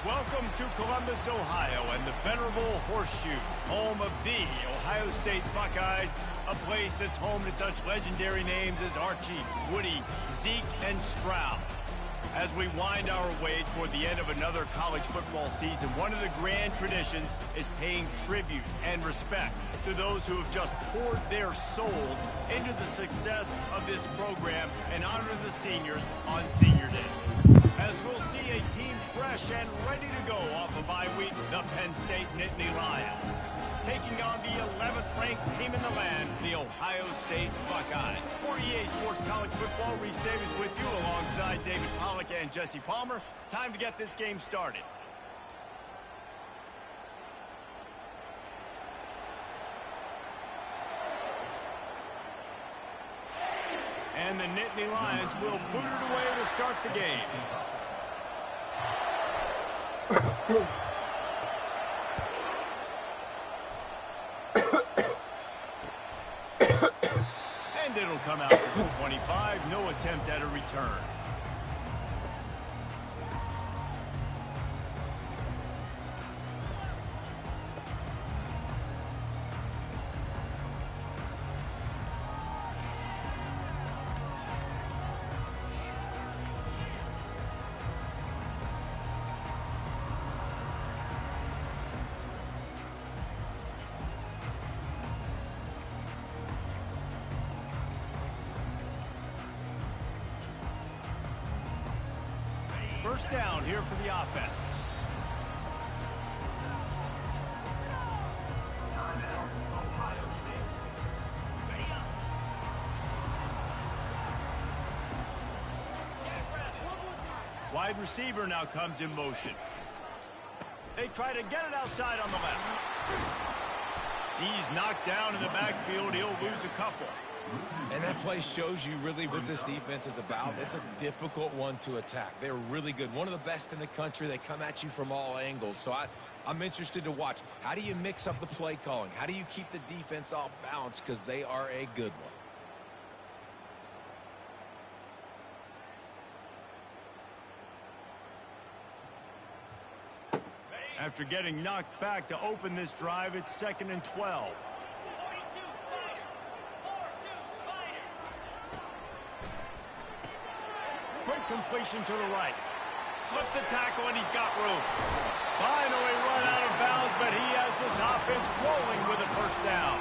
Welcome to Columbus, Ohio, and the venerable Horseshoe, home of the Ohio State Buckeyes, a place that's home to such legendary names as Archie, Woody, Zeke, and Stroud. As we wind our way toward the end of another college football season, one of the grand traditions is paying tribute and respect to those who have just poured their souls into the success of this program and honor the seniors on Senior Day. As we'll see a team fresh and ready to go off a bye week, the Penn State Nittany Lions, taking on the 11th ranked team in the land, the Ohio State Buckeyes. For EA Sports College Football, Reese Davis with you alongside David Pollack and Jesse Palmer. Time to get this game started. And the Nittany Lions will boot it away to start the game. And it'll come out to the 25. No attempt at a return. First down here for the offense. Wide receiver now comes in motion. They try to get it outside on the left. He's knocked down in the backfield. He'll lose a couple. And that play shows you really what this defense is about. It's a difficult one to attack. They're really good. One of the best in the country. They come at you from all angles. So I'm interested to watch. How do you mix up the play calling? How do you keep the defense off balance? Because they are a good one. After getting knocked back to open this drive, it's 2nd and 12. Quick completion to the right. Slips a tackle and he's got room. Finally run out of bounds, but he has this offense rolling with a first down.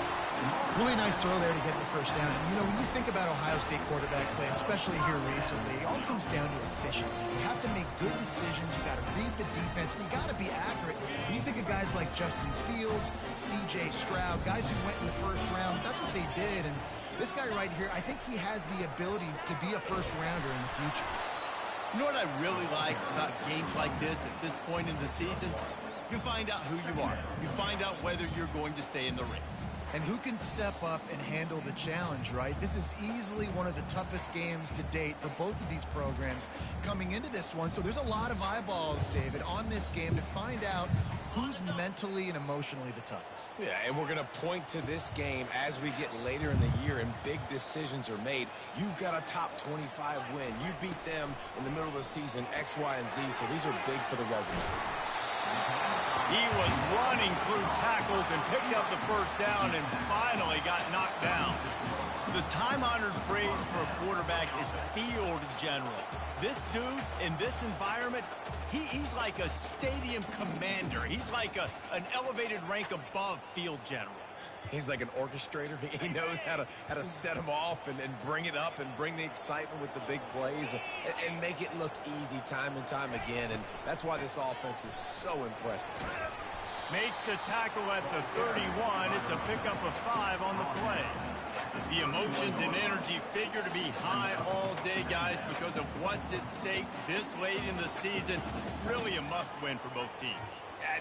Really nice throw there to get the first down. And, you know, when you think about Ohio State quarterback play, especially here recently, it all comes down to efficiency. You have to make good decisions. You got to read the defense, and you got to be accurate. When you think of guys like Justin Fields, C.J. Stroud, guys who went in the first round, that's what they did. And this guy right here, I think he has the ability to be a first-rounder in the future. You know what I really like about games like this at this point in the season? You find out who you are. You find out whether you're going to stay in the race. And who can step up and handle the challenge, right? This is easily one of the toughest games to date for both of these programs coming into this one. So there's a lot of eyeballs, David, on this game to find out who's mentally and emotionally the toughest. Yeah, and we're going to point to this game as we get later in the year and big decisions are made. You've got a top 25 win. You beat them in the middle of the season, X, Y, and Z, so these are big for the resume. He was running through tackles and picked up the first down and finally got knocked down. The time-honored phrase for a quarterback is field general. This dude, in this environment, he's like a stadium commander. He's like an elevated rank above field general. He's like an orchestrator. He knows how to set them off and bring it up and bring the excitement with the big plays and make it look easy time and time again. And that's why this offense is so impressive. Makes the tackle at the 31. It's a pickup of 5 on the play. The emotions and energy figure to be high all day, guys, because of what's at stake this late in the season. Really a must-win for both teams.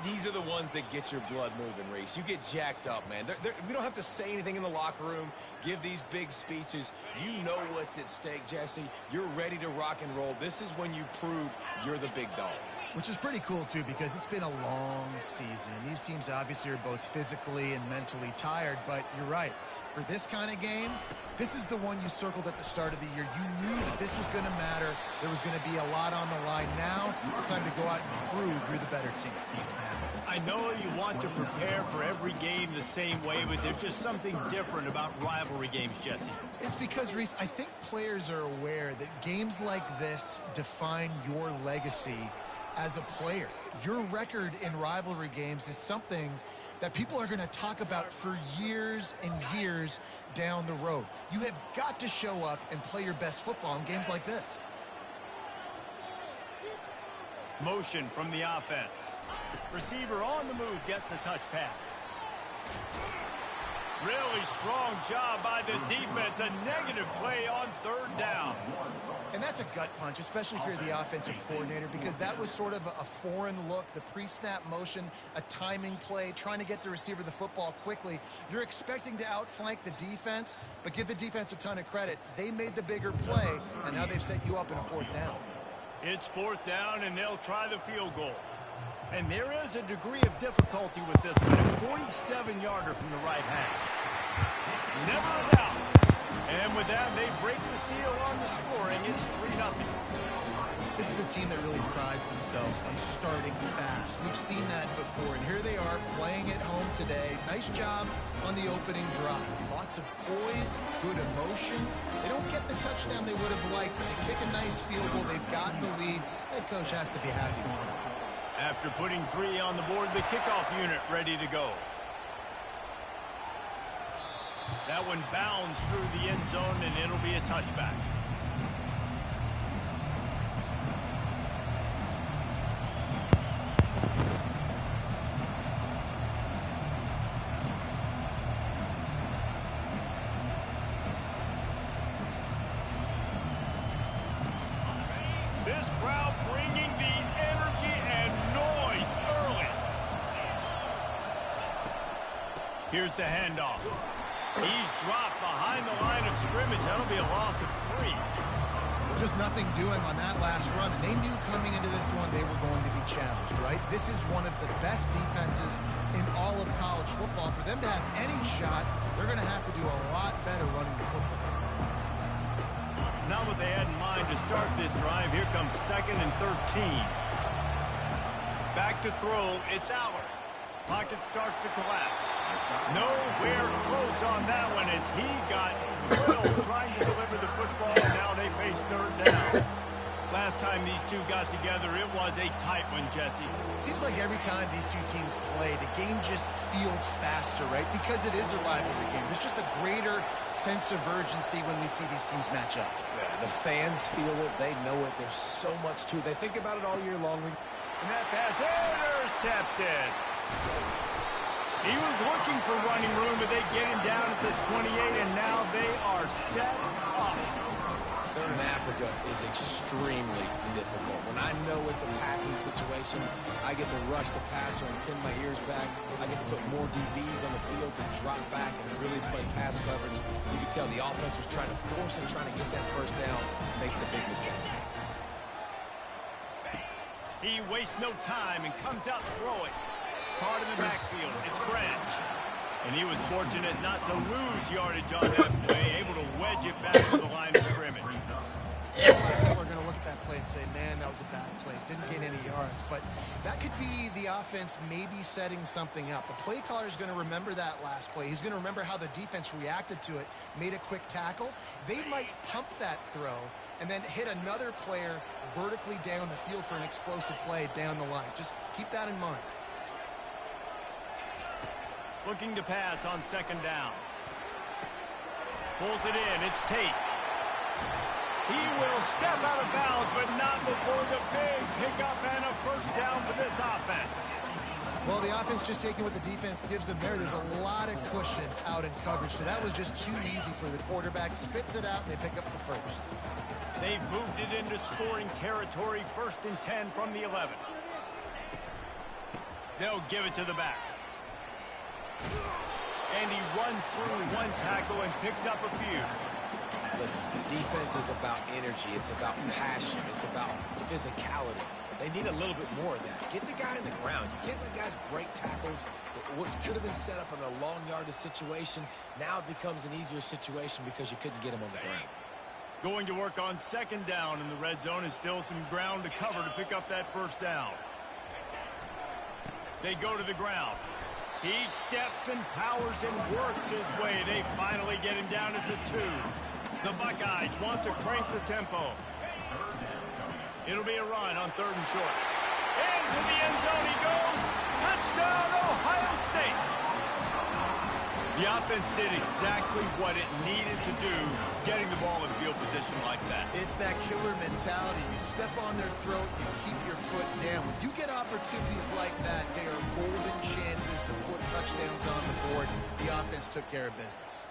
These are the ones that get your blood moving, Reese. You get jacked up, man. We don't have to say anything in the locker room, give these big speeches. You know what's at stake, Jesse. You're ready to rock and roll. This is when you prove you're the big dog. Which is pretty cool, too, because it's been a long season. And these teams obviously are both physically and mentally tired, but you're right. For this kind of game, this is the one you circled at the start of the year. You knew that this was going to matter. There was going to be a lot on the line. Now, It's time to go out and prove you're the better team. I know you want to prepare for every game the same way, but there's just something different about rivalry games, Jesse. It's because, Reese, I think players are aware that games like this define your legacy as a player. Your record in rivalry games is something that people are going to talk about for years and years down the road. You have got to show up and play your best football in games like this. Motion from the offense. Receiver on the move gets the touch pass. Really strong job by the defense. A negative play on third down. And that's a gut punch, especially if you're the offensive coordinator, because that was sort of a foreign look, the pre-snap motion, a timing play, trying to get the receiver the football quickly. You're expecting to outflank the defense, but give the defense a ton of credit. They made the bigger play, and now they've set you up in a fourth down. It's fourth down, and they'll try the field goal. And there is a degree of difficulty with this one. A 47-yarder from the right hash. Never a doubt. And with that, they break the seal on the scoring. It's 3-0. This is a team that really prides themselves on starting fast. We've seen that before, and here they are playing at home today. Nice job on the opening drive. Lots of poise, good emotion. They don't get the touchdown they would have liked, but they kick a nice field goal. They've got the lead. Head coach has to be happy with that. After putting 3 on the board, the kickoff unit ready to go. That one bounds through the end zone, and it'll be a touchback. This crowd bringing the energy and noise early. Here's the handoff. He's dropped behind the line of scrimmage. That'll be a loss of 3. Just nothing doing on that last run, and they knew coming into this one they were going to be challenged, right? This is one of the best defenses in all of college football. For them to have any shot, they're going to have to do a lot better running the football. Not what they had in mind to start this drive. Here comes 2nd and 13. Back to throw. It's Allard. Pocket starts to collapse. Nowhere close on that one as he got drilled trying to deliver the football, and now they face third down. Last time these two got together, it was a tight one, Jesse. It seems like every time these two teams play, the game just feels faster, right? Because it is a rivalry game. There's just a greater sense of urgency when we see these teams match up. Yeah, the fans feel it. They know it. There's so much to it. They think about it all year long. And that pass intercepted. He was looking for running room, but they get him down at the 28, and now they are set up. Third in Africa is extremely difficult. When I know it's a passing situation, I get to rush the passer and pin my ears back. I get to put more DBs on the field to drop back and really play pass coverage. You can tell the offense was trying to force and trying to get that first down. Makes the big mistake. He wastes no time and comes out throwing. Card in the backfield. It's Branch. And he was fortunate not to lose yardage on that play, able to wedge it back to the line of scrimmage. A lot of people are going to look at that play and say, man, that was a bad play. Didn't gain any yards. But that could be the offense maybe setting something up. The play caller is going to remember that last play. He's going to remember how the defense reacted to it, made a quick tackle. They might pump that throw and then hit another player vertically down the field for an explosive play down the line. Just keep that in mind. Looking to pass on 2nd down. Pulls it in. It's Tate. He will step out of bounds, but not before the big pickup and a first down for this offense. Well, the offense just taking what the defense gives them there. There's a lot of cushion out in coverage, so that was just too easy for the quarterback. Spits it out, and they pick up the first. They've moved it into scoring territory. 1st and 10 from the 11. They'll give it to the back. And he runs through one tackle and picks up a few. Listen, defense is about energy. It's about passion. It's about physicality. They need a little bit more of that. Get the guy in the ground. You can't let guys break tackles. What could have been set up in a long yardage situation, now it becomes an easier situation because you couldn't get him on the ground. Going to work on second down in the red zone, is still some ground to cover to pick up that first down. They go to the ground. He steps and powers and works his way. They finally get him down at the 2. The Buckeyes want to crank the tempo. It'll be a run on 3rd and short. Into the end zone he goes. Touchdown, Ohio State. The offense did exactly what it needed to do, getting the ball in field position like that. It's that killer mentality. You step on their throat, you keep your foot down. When you get opportunities like that, they are golden chances to put touchdowns on the board. The offense took care of business.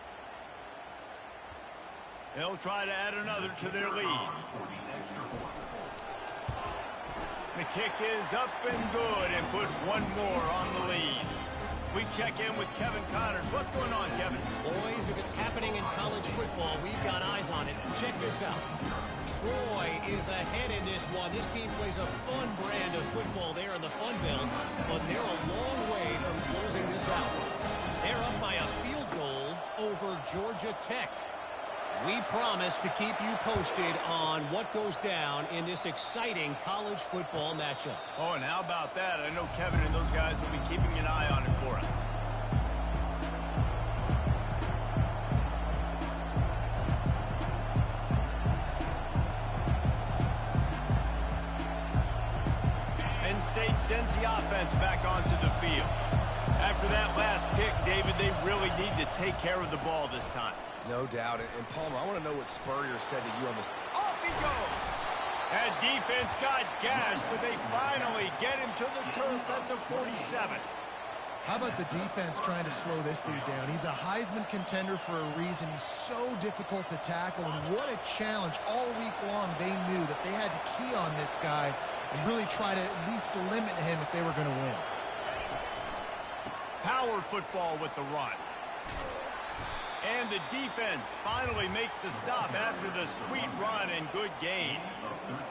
They'll try to add another to their lead. The kick is up and good and put one more on the lead. We check in with Kevin Connors. What's going on, Kevin? Boys, if it's happening in college football, we've got eyes on it. Check this out. Troy is ahead in this one. This team plays a fun brand of football there in the Fun Belt, but they're a long way from closing this out. They're up by a field goal over Georgia Tech. We promise to keep you posted on what goes down in this exciting college football matchup. Oh, and how about that? I know Kevin and those guys will be keeping an eye on it for us. Penn State sends the offense back onto the field. After that last pick, David, they really need to take care of the ball this time. No doubt. And Palmer, I want to know what Spurrier said to you on this. Off he goes. That defense got gashed, but they finally get him to the turf at the 47. How about the defense trying to slow this dude down? He's a Heisman contender for a reason. He's so difficult to tackle, and what a challenge. All week long, they knew that they had to key on this guy and really try to at least limit him if they were going to win. Power football with the run. And the defense finally makes the stop after the sweet run and good gain.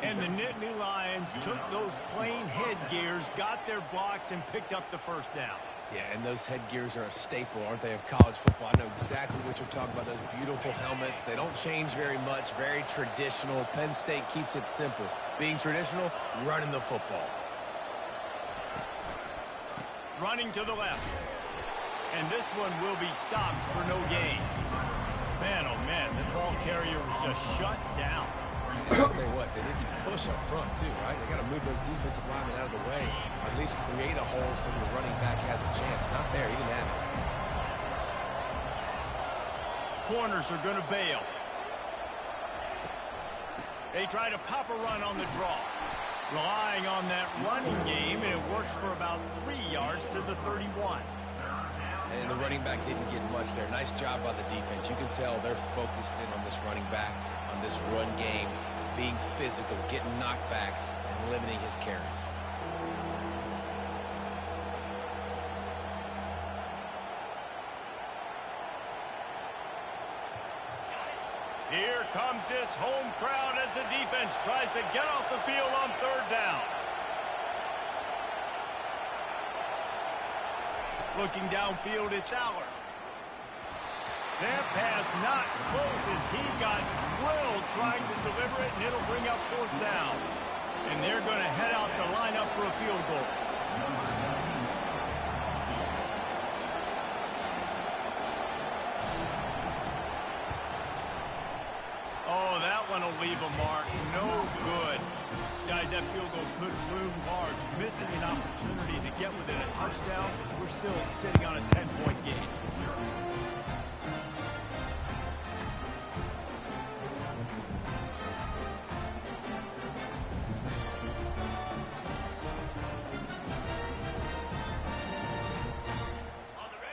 And the Nittany Lions took those plain headgears, got their blocks, and picked up the first down. Yeah, and those headgears are a staple, aren't they, of college football? I know exactly what you're talking about, those beautiful helmets. They don't change very much, very traditional. Penn State keeps it simple. Being traditional, running the football. Running to the left. And this one will be stopped for no gain. Man, oh man, the ball carrier was just shut down. I'll tell you what, they need some push up front too, right? They got to move those defensive linemen out of the way, or at least create a hole so the running back has a chance. Not there, he didn't have it. Corners are going to bail. They try to pop a run on the draw. Relying on that running game, and it works for about 3 yards to the 31. And the running back didn't get much there. Nice job by the defense. You can tell they're focused in on this running back, on this run game, being physical, getting knockbacks, and limiting his carries. Here comes this home crowd as the defense tries to get off the field on third down. Looking downfield, it's Aller. That pass not close as he got drilled trying to deliver it, and it'll bring up fourth down. And they're going to head out to line up for a field goal. Oh, that one will leave a mark. No good. Guys, that field goal could loom large. Missing an opportunity to get within a touchdown. We're still sitting on a 10-point game.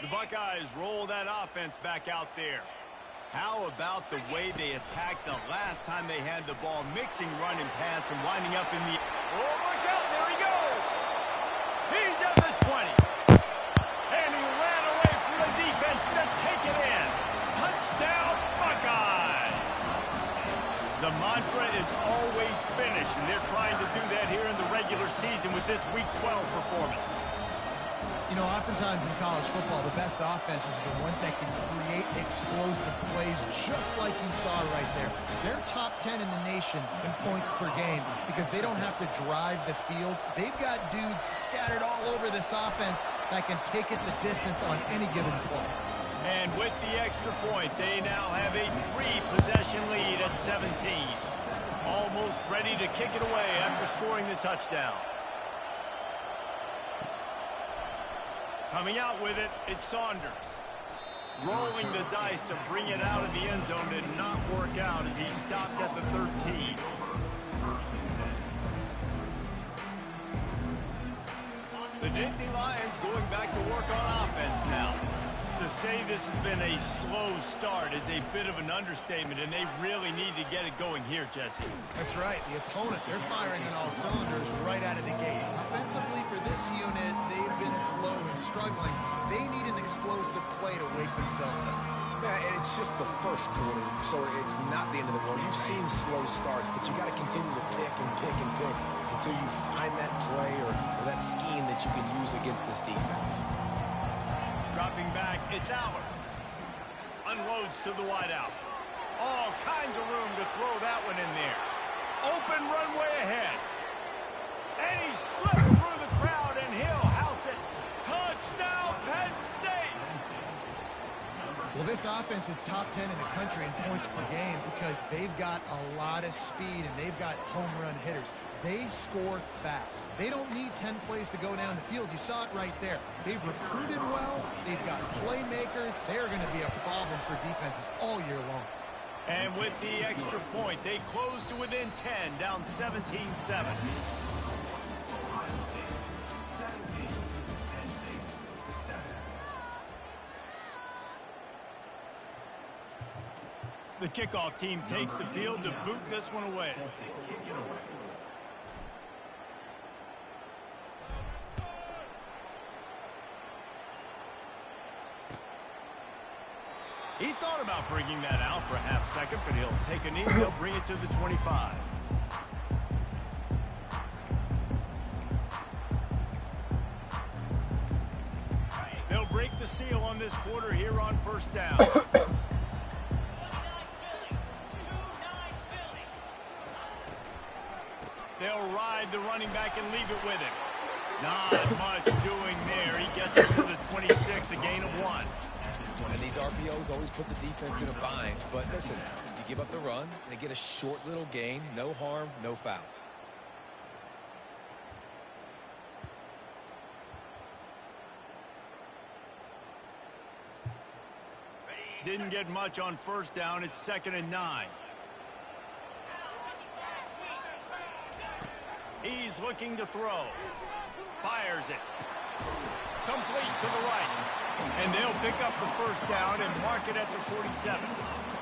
The Buckeyes roll that offense back out there. How about the way they attacked the last time they had the ball, mixing run and pass and winding up in the... Oh, look out, there he goes! He's at the 20. And he ran away from the defense to take it in. Touchdown, Buckeyes! The mantra is always finish, and they're trying to do that here in the regular season with this Week 12 performance. You know, oftentimes in college football, the best offenses are the ones that can create explosive plays, just like you saw right there. They're top 10 in the nation in points per game because they don't have to drive the field. They've got dudes scattered all over this offense that can take it the distance on any given play. And with the extra point, they now have a 3-possession lead at 17. Almost ready to kick it away after scoring the touchdown. Coming out with it, it's Saunders. Rolling the dice to bring it out of the end zone did not work out as he stopped at the 13. The Nittany Lions going back to work on offense now. To say this has been a slow start is a bit of an understatement, and they really need to get it going here, Jesse. That's right. The opponent, they're firing on all cylinders right out of the gate. Offensively, for this unit, they've been slow and struggling. They need an explosive play to wake themselves up. Yeah, and it's just the first quarter, so it's not the end of the world. You've seen slow starts, but you got to continue to pick and pick and pick until you find that play or that scheme that you can use against this defense. Dropping back, it's Aller. Unloads to the wideout. All kinds of room to throw that one in there. Open runway ahead. And he slipped through the crowd, and he'll house it. Touchdown, Penn State! Well, this offense is top 10 in the country in points per game because they've got a lot of speed and they've got home run hitters. They score fast. They don't need 10 plays to go down the field. You saw it right there. They've recruited well. They've got playmakers. They're going to be a problem for defenses all year long. And with the extra point, they close to within 10, down 17-7. The kickoff team takes the field to boot this one away. He thought about bringing that out for a half second, but he'll take a knee. He'll bring it to the 25. They'll break the seal on this quarter here on first down. They'll ride the running back and leave it with him. Not much doing there. He gets it to the 26, a gain of 1. And these RPOs always put the defense in a bind. But listen, you give up the run, they get a short little gain. No harm, no foul. Didn't get much on first down. It's 2nd and 9. He's looking to throw. Fires it. Complete to the right. And they'll pick up the first down and mark it at the 47.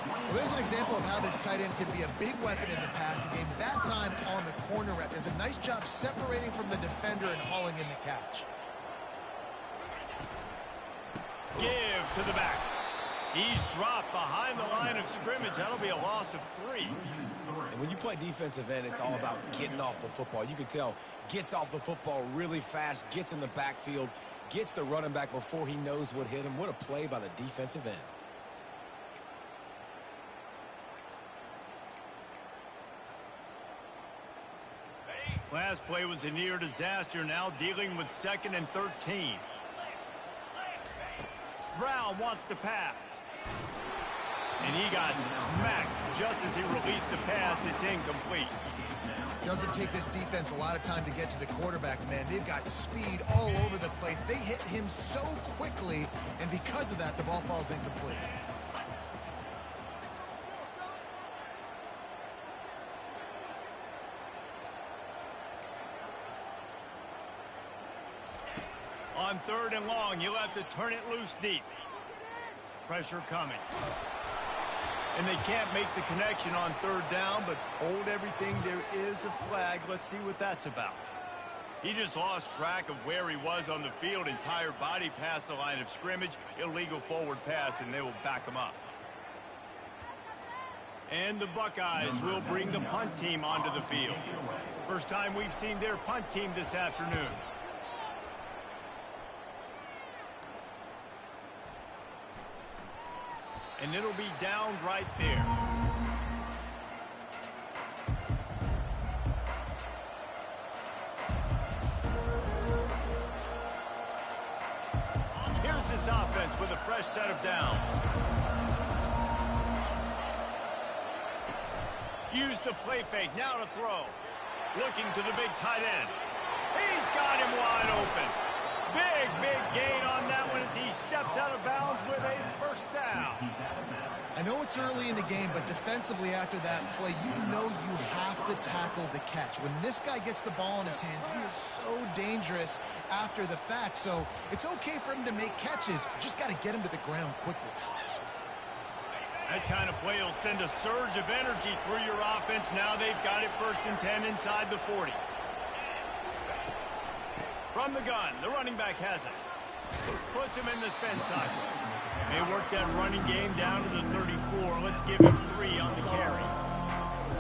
Well, there's an example of how this tight end can be a big weapon in the passing game. That time on the corner route. Does a nice job separating from the defender and hauling in the catch. Give to the back. He's dropped behind the line of scrimmage. That'll be a loss of 3. And when you play defensive end, it's all about getting off the football. You can tell, gets off the football really fast, gets in the backfield, gets the running back before he knows what hit him. What a play by the defensive end. Last play was a near disaster, now dealing with 2nd and 13. Brown wants to pass. And he got smacked just as he released the pass. It's incomplete. Doesn't take this defense a lot of time to get to the quarterback, man. They've got speed all over the place. They hit him so quickly, and because of that, the ball falls incomplete. On 3rd and long, you'll have to turn it loose deep. Pressure coming. And they can't make the connection on 3rd down, but hold everything. There is a flag. Let's see what that's about. He just lost track of where he was on the field. Entire body past the line of scrimmage. Illegal forward pass, and they will back him up. And the Buckeyes will bring the punt team onto the field. First time we've seen their punt team this afternoon. and it'll be down right there. Here's this offense with a fresh set of downs. Use the play fake, now to throw. Looking to the big tight end. He's got him wide open. Big gain on that one as he steps out of bounds with a first down. I know it's early in the game, but defensively after that play, you know you have to tackle the catch. When this guy gets the ball in his hands, he is so dangerous after the fact. So it's okay for him to make catches. You just got to get him to the ground quickly. That kind of play will send a surge of energy through your offense. Now they've got it 1st and 10 inside the 40. From the gun, the running back has it. Puts him in the spin cycle. They work that running game down to the 34. Let's give him 3 on the carry.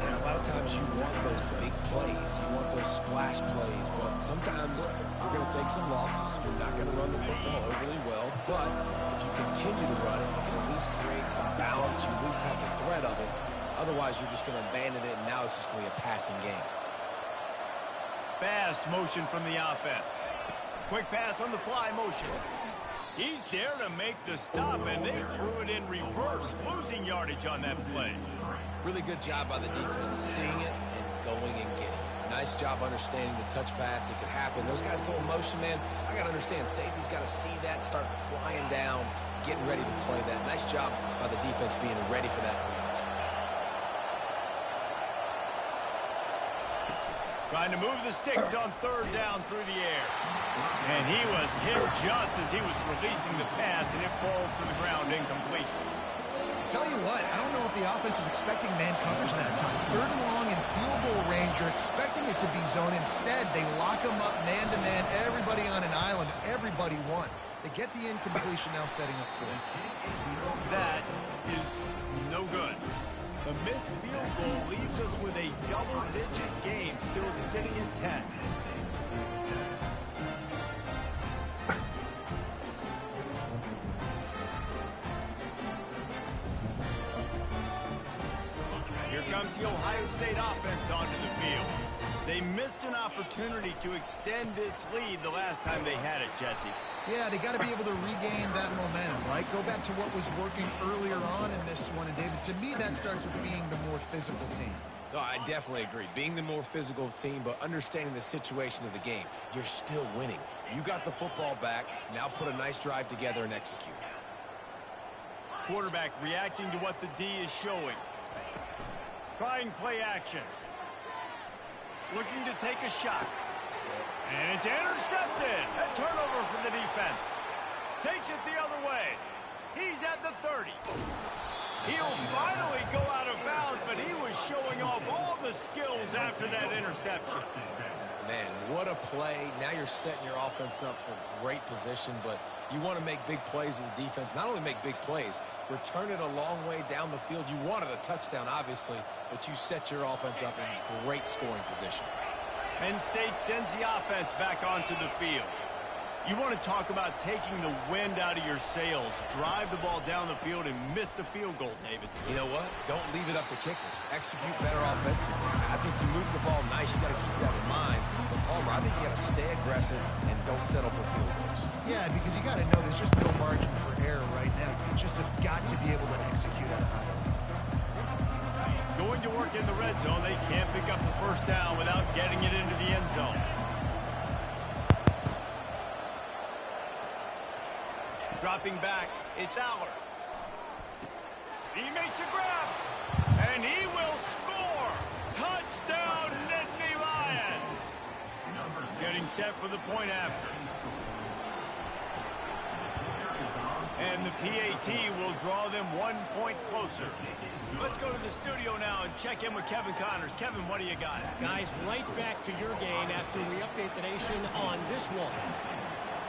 And a lot of times you want those big plays. You want those splash plays. But sometimes you're going to take some losses. You're not going to run the football overly well. But if you continue to run it, you can at least create some balance. You at least have the threat of it. Otherwise, you're just going to abandon it, and now it's just going to be a passing game. Fast motion from the offense. Quick pass on the fly motion. He's there to make the stop, and they threw it in reverse, losing yardage on that play. Really good job by the defense, seeing it and going and getting it. Nice job understanding the touch pass. It could happen. Those guys go in motion, man. I got to understand, safety's got to see that, start flying down, getting ready to play that. Nice job by the defense being ready for that play. Trying to move the sticks on 3rd down through the air. And he was hit just as he was releasing the pass, and it falls to the ground incomplete. Tell you what, I don't know if the offense was expecting man coverage that time. 3rd and long in field goal range, you're expecting it to be zone. Instead, they lock them up man-to-man, everybody on an island, everybody won. They get the incompletion now setting up 4th. That is no good. The missed field goal leaves us with a double-digit game, still sitting at 10. Here comes the Ohio State offense onto the field. They missed an opportunity to extend this lead the last time they had it, Jesse. Yeah, they got to be able to regain that momentum, right? Go back to what was working earlier on in this one. And, David, to me, that starts with being the more physical team. No, I definitely agree. Being the more physical team, but understanding the situation of the game. You're still winning. You got the football back. Now put a nice drive together and execute. Quarterback reacting to what the D is showing. Trying play action. Looking to take a shot. And it's intercepted. A turnover for the defense. Takes it the other way. He's at the 30. He'll finally go out of bounds, but he was showing off all the skills after that interception. Man, what a play. Now you're setting your offense up for great position, but you want to make big plays as a defense. Not only make big plays, return it a long way down the field. You wanted a touchdown, obviously, but you set your offense up in great scoring position. Penn State sends the offense back onto the field. You want to talk about taking the wind out of your sails. Drive the ball down the field and miss the field goal, David. You know what? Don't leave it up to kickers. Execute better offensively. I think you move the ball nice. You got to keep that in mind. But, Palmer, I think you got to stay aggressive and don't settle for field goals. Yeah, because you got to know there's just no margin for error right now. You just have got to be able to execute at a high level. Going to work in the red zone. They can't pick up the first down without getting it into the end zone. Dropping back, it's Allard. He makes a grab, and he will score. Touchdown, Nittany Lions. Getting set for the point after. And the PAT will draw them 1 point closer. Let's go to the studio now and check in with Kevin Connors. Kevin, what do you got? Guys, right back to your game after we update the nation on this one.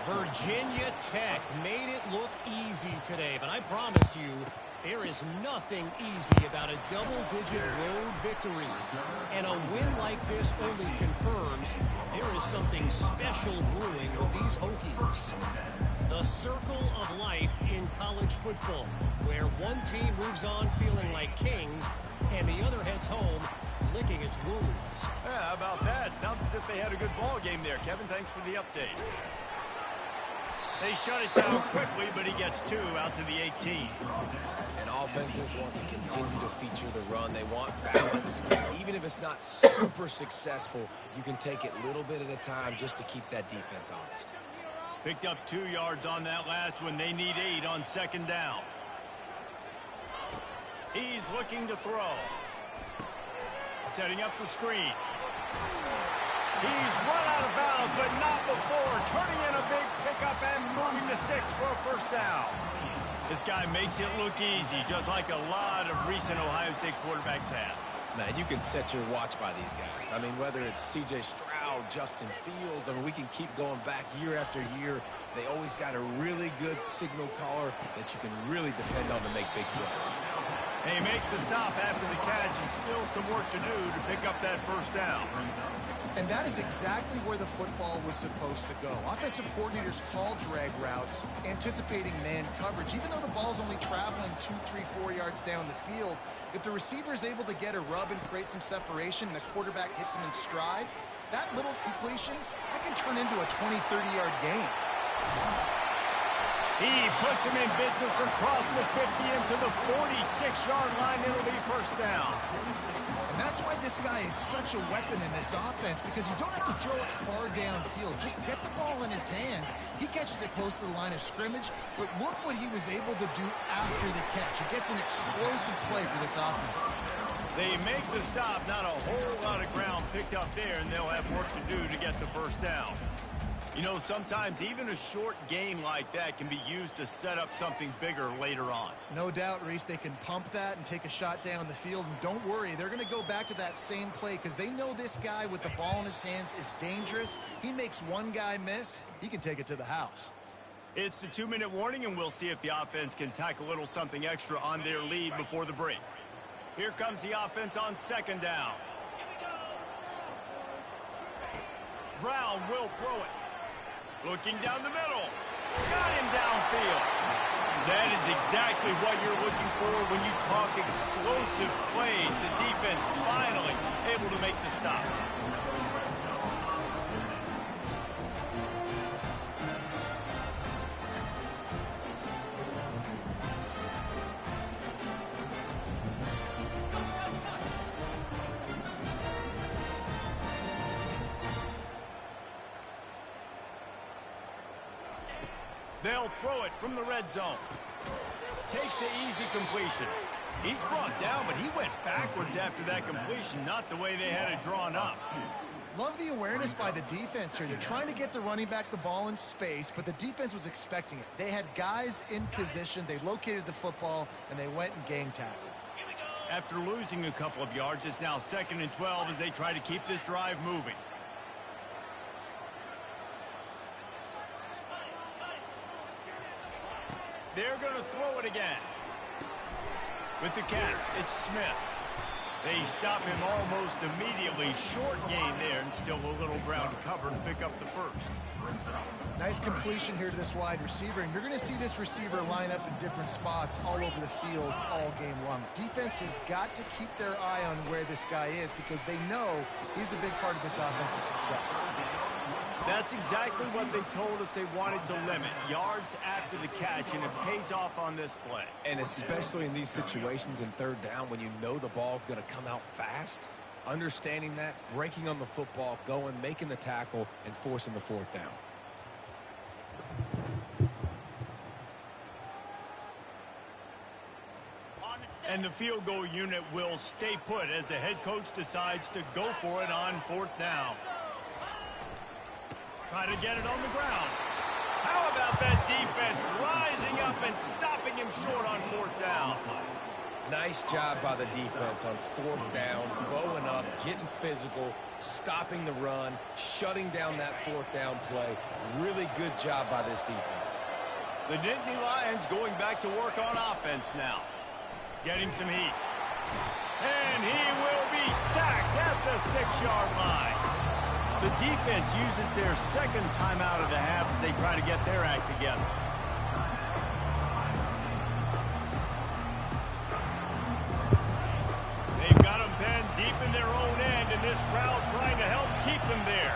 Virginia Tech made it look easy today, but I promise you, There is nothing easy about a double-digit road victory. And a win like this only confirms there is something special brewing with these Hokies. The circle of life in college football, where one team moves on feeling like kings and the other heads home licking its wounds. Yeah, how about that? Sounds as if they had a good ball game there. Kevin, thanks for the update. They shut it down quickly, but he gets 2 out to the 18. And offenses want to continue to feature the run. They want balance. Even if it's not super successful, you can take it little bit at a time just to keep that defense honest. Picked up 2 yards on that last one. They need 8 on second down. He's looking to throw. Setting up the screen. He's run out of bounds, but not before. Turning in a big pickup and moving the sticks for a first down. This guy makes it look easy, just like a lot of recent Ohio State quarterbacks have. Man, you can set your watch by these guys. I mean, whether it's C.J. Stroud, Justin Fields, I mean, we can keep going back year after year. They always got a really good signal caller that you can really depend on to make big plays. They make the stop after the catch and still some work to do to pick up that first down. And that is exactly where the football was supposed to go. Offensive coordinators call drag routes, anticipating man coverage. Even though the ball's only traveling 2, 3, 4 yards down the field, if the receiver is able to get a rub and create some separation and the quarterback hits him in stride, that little completion, that can turn into a 20, 30-yard gain. He puts him in business across the 50 into the 46-yard line. It'll be first down. And that's why this guy is such a weapon in this offense, because you don't have to throw it far downfield. Just get the ball in his hands. He catches it close to the line of scrimmage, but look what he was able to do after the catch. It gets an explosive play for this offense. They make the stop. Not a whole lot of ground picked up there, and they'll have work to do to get the first down. You know, sometimes even a short gain like that can be used to set up something bigger later on. No doubt, Reese, they can pump that and take a shot down the field. And don't worry, they're going to go back to that same play because they know this guy with the ball in his hands is dangerous. He makes one guy miss, he can take it to the house. It's the 2-minute warning, and we'll see if the offense can tack a little something extra on their lead before the break. Here comes the offense on second down. Brown will throw it. Looking down the middle. Got him downfield. That is exactly what you're looking for when you talk explosive plays. The defense finally able to make the stop. They'll throw it from the red zone. Takes the easy completion. He's brought down, but he went backwards after that completion, not the way they had it drawn up. Love the awareness by the defense here. They're trying to get the running back the ball in space, but the defense was expecting it. They had guys in position. They located the football, and they went and game tackled. After losing a couple of yards, it's now 2nd and 12 as they try to keep this drive moving. They're going to throw it again. With the catch, it's Smith. They stop him almost immediately. Short gain there, and still a little ground to cover to pick up the first. Nice completion here to this wide receiver, and you're going to see this receiver line up in different spots all over the field all game long. Defense has got to keep their eye on where this guy is because they know he's a big part of this offense's success. That's exactly what they told us they wanted to limit. Yards after the catch, and it pays off on this play. And especially in these situations in third down when you know the ball's going to come out fast, understanding that, breaking on the football, going, making the tackle, and forcing the fourth down. And the field goal unit will stay put as the head coach decides to go for it on fourth down. Try to get it on the ground. How about that defense rising up and stopping him short on fourth down? Nice job by the defense on fourth down, going up, getting physical, stopping the run, shutting down that fourth down play. Really good job by this defense. The Nittany Lions going back to work on offense now. Getting some heat. And he will be sacked at the 6-yard line. The defense uses their second timeout of the half as they try to get their act together. They've got them penned deep in their own end, and this crowd trying to help keep them there.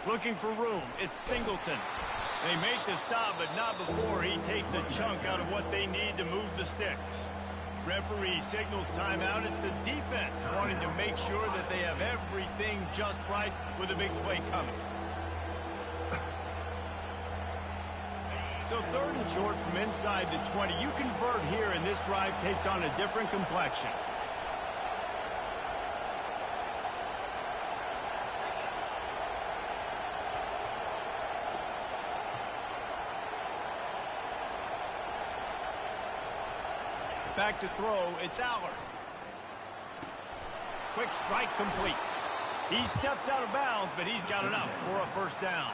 Looking for room. It's Singleton. They make the stop, but not before he takes a chunk out of what they need to move the sticks. Referee signals timeout. It's the defense wanting to make sure that they have everything just right with a big play coming. So 3rd and short from inside the 20. You convert here, and this drive takes on a different complexion. Back to throw, it's Allard. Quick strike complete. He steps out of bounds, but he's got enough for a first down.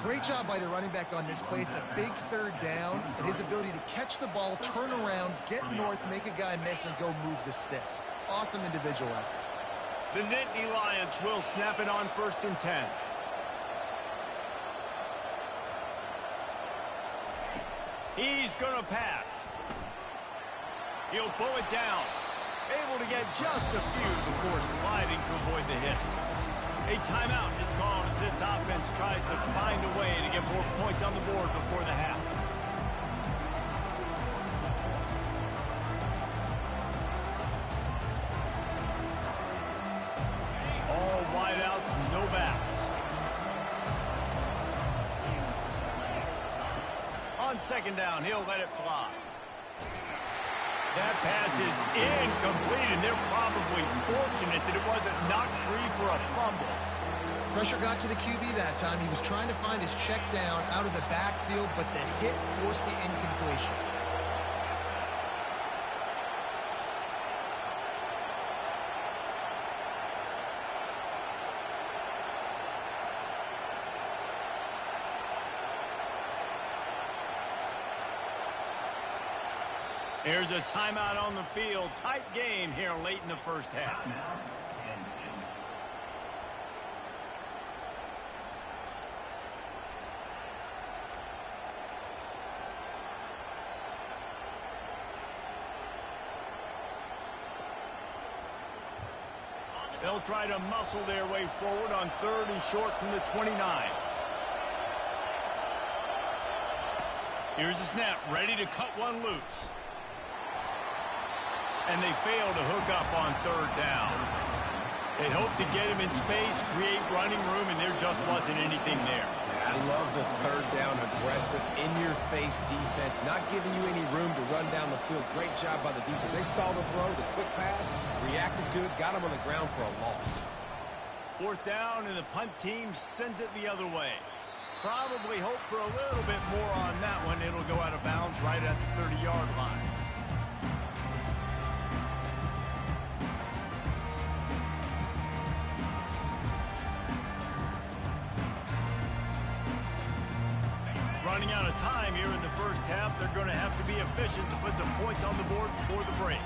Great job by the running back on this play. It's a big 3rd down, and his ability to catch the ball, turn around, get north, make a guy miss, and go move the sticks. Awesome individual effort. The Nittany Lions will snap it on 1st and 10. He's going to pass. He'll pull it down. Able to get just a few before sliding to avoid the hits. A timeout is called as this offense tries to find a way to get more points on the board before the half. All wideouts, no backs. On 2nd down, he'll let it fly. That pass is incomplete, and they're probably fortunate that it wasn't knocked free for a fumble. Pressure got to the QB that time. He was trying to find his check down out of the backfield, but the hit forced the incompletion. There's a timeout on the field. Tight game here late in the first half. They'll try to muscle their way forward on 3rd and short from the 29. Here's the snap, ready to cut one loose. And they fail to hook up on 3rd down. They hoped to get him in space, create running room, and there just wasn't anything there. I love the 3rd down aggressive, in-your-face defense, not giving you any room to run down the field. Great job by the defense. They saw the throw, the quick pass, reacted to it, got him on the ground for a loss. 4th down, and the punt team sends it the other way. Probably hope for a little bit more on that one. It'll go out of bounds right at the 30-yard line. Running out of time here in the first half. They're going to have to be efficient to put some points on the board before the break.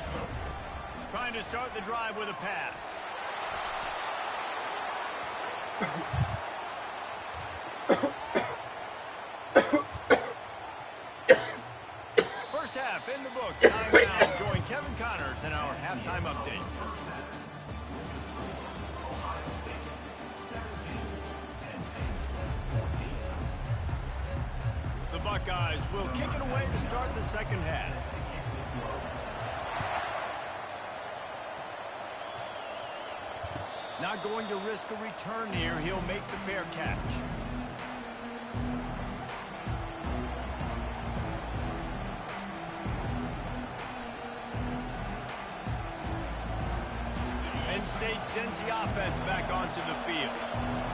Trying to start the drive with a pass. First half in the books. Time now. Join Kevin Connors in our halftime update. The Buckeyes will kick it away to start the second half. Not going to risk a return here. He'll make the fair catch. Penn State sends the offense back onto the field.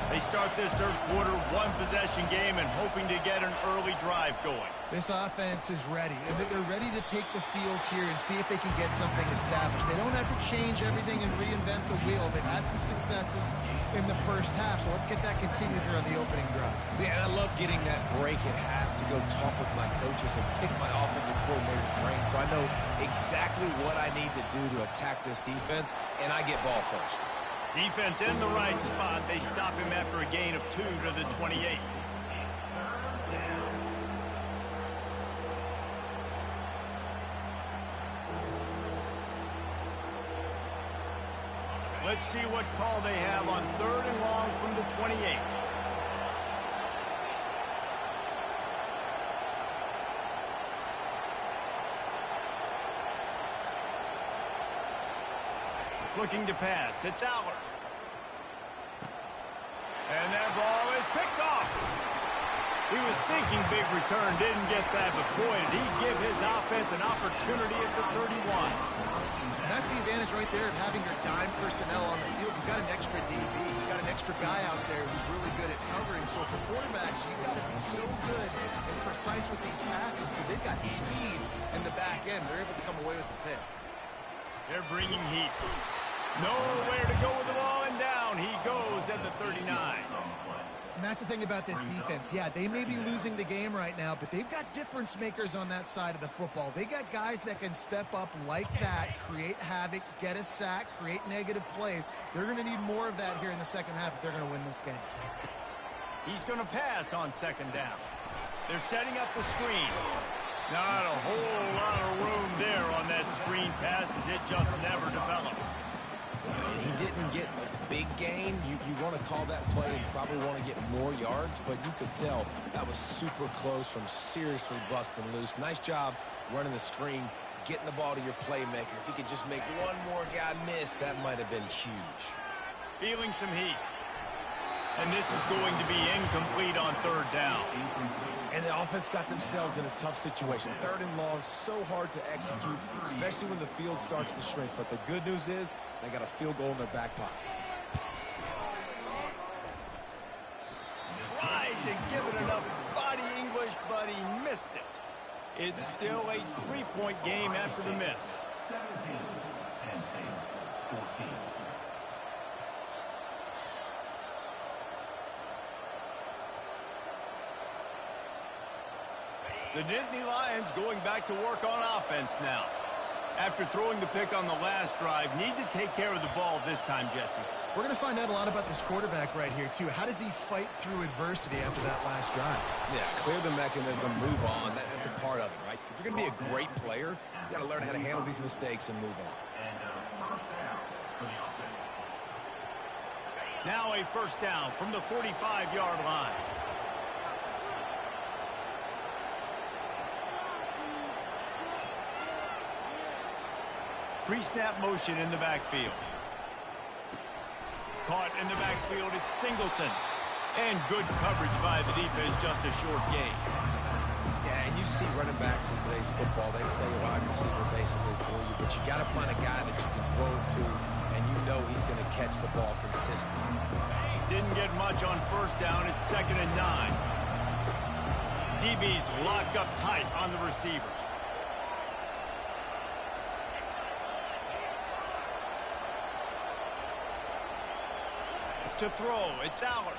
They start this 3rd quarter, 1-possession game and hoping to get an early drive going. This offense is ready, and they're ready to take the field here and see if they can get something established. They don't have to change everything and reinvent the wheel. They've had some successes in the first half, so let's get that continued here on the opening drive. Yeah, and I love getting that break at half to go talk with my coaches and pick my offensive coordinator's brain so I know exactly what I need to do to attack this defense, and I get ball first. Defense in the right spot. They stop him after a gain of 2 to the 28. Let's see what call they have on 3rd and long from the 28. Looking to pass. It's Aller. And that ball is picked off. He was thinking big return, didn't get that, but boy, did he give his offense an opportunity at the 31. And that's the advantage right there of having your dime personnel on the field. You've got an extra DB. You've got an extra guy out there who's really good at covering. So for quarterbacks, you've got to be so good and precise with these passes because they've got speed in the back end. They're able to come away with the pick. They're bringing heat. Nowhere to go with the ball, and down he goes at the 39. And that's the thing about this defense. Yeah, they may be losing the game right now, but they've got difference makers on that side of the football. They got guys that can step up like that, create havoc, get a sack, create negative plays. They're going to need more of that here in the second half if they're going to win this game. He's going to pass on 2nd down. They're setting up the screen. Not a whole lot of room there on that screen pass as it just never developed. He didn't get a big gain. You want to call that play and probably want to get more yards, but you could tell that was super close from seriously busting loose. Nice job running the screen, getting the ball to your playmaker. If he could just make one more guy miss, that might have been huge. Feeling some heat. And this is going to be incomplete on 3rd down. And the offense got themselves in a tough situation. 3rd and long, so hard to execute, especially when the field starts to shrink. But the good news is they got a field goal in their back pocket. Tried to give it enough body English, but he missed it. It's still a 3-point game after the miss. 17, Penn State, 14. The Nittany Lions going back to work on offense now. After throwing the pick on the last drive, need to take care of the ball this time, Jesse. We're going to find out a lot about this quarterback right here, too. How does he fight through adversity after that last drive? Yeah, clear the mechanism, move on. That's a part of it, right? If you're going to be a great player, you got to learn how to handle these mistakes and move on. Now a 1st down from the 45-yard line. Pre-snap motion in the backfield. Caught in the backfield, it's Singleton. And good coverage by the defense, just a short gain. Yeah, and you see running backs in today's football, they play wide receiver basically for you, but you got to find a guy that you can throw it to, and you know he's going to catch the ball consistently. Didn't get much on 1st down, it's 2nd and 9. DB's locked up tight on the receivers. To throw, it's Aller.